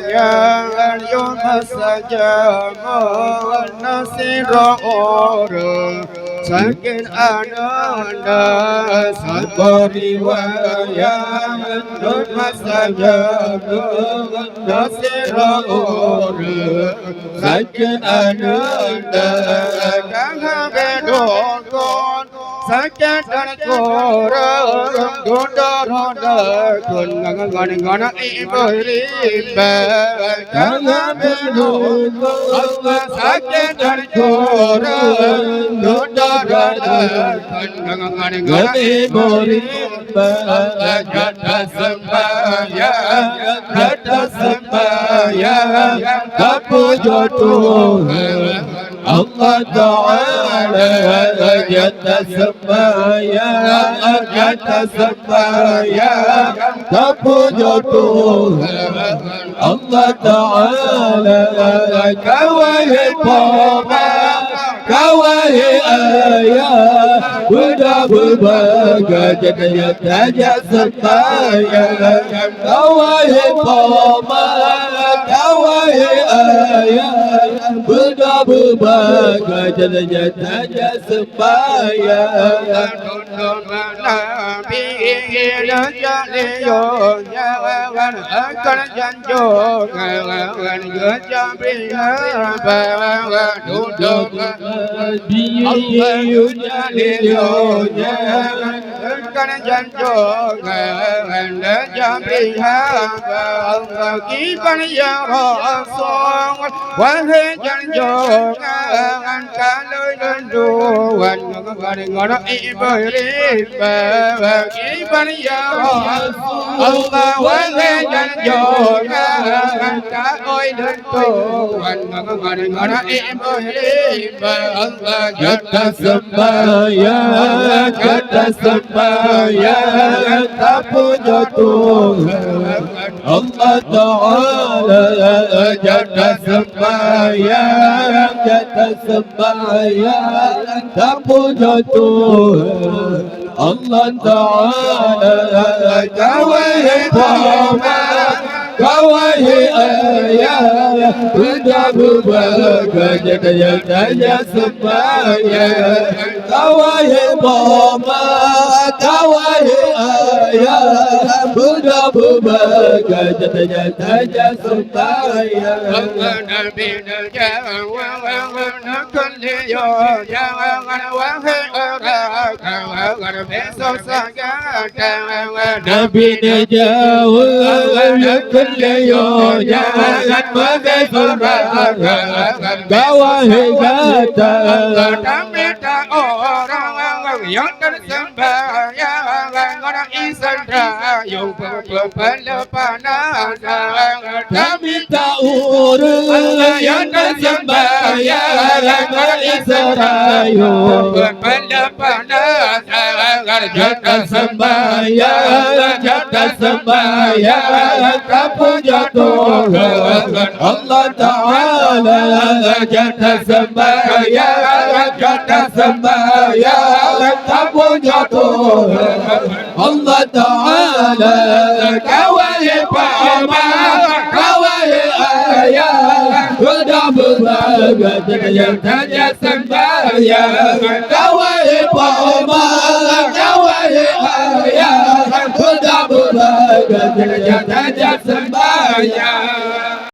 yang yun sajamo nasiro sakin ananda sabariwaya yun sajamo nasiro sakin ananda kahapedon sakit dan korang gondorona kun ngana iberiba jangan menunggu Allah sakit dan korang gondorona kun ngana iberiba kata sembahyang kapuja Tuhan Allah Ta'ala jata sembahyang terpuja Tuhan Allah Ta'ala kawahai Tuhan kawahai ayah Buddha berbagai jenis saja sembahyang kawahai Tuhan kawahai ayah Buddha berbagai jenis saja sembahyang Nabi Jaliyo Nyawan akan janjong Nyawan Gejabiha Bawa duduk Nabi Jaliyo Nyawan akan janjong Nyawan Gejabiha Bawa Kipan ya Rasul Wahai janjong Nyawan Kaloi lenduan Ngana iberiba Kipan ya Allah wahai janjong Kaloi lenduan Ngana iberiba Allah jata sembahyang terpuja Tuhan Allah Ta'ala jata sembahyang terpuja Tuhan Allah Ta'ala kawahai Tuhan kawahai ayah Buddha berbagai jenis saja sembahyang kawahai Tuhan kawahai ayah Buddha berbagai jenis saja sembahyang Nabi Nabi jauh keliyo jangan bersorak kawahai kata kami tak orang yang tersembahyang orang Isra yang berpelepanan kami tak orang yang tersembahyang orang Isra yang berpelepanan jata sembahyang terpuja Tuhan Allah Ta'ala jata sembahyang terpuja Tuhan Allah Ta'ala kawahai paman kawahai ayah Buddha berbagai jenis saja sembahyang kawahai paman kawahai ayah Buddha berbagai jenis saja sembahyang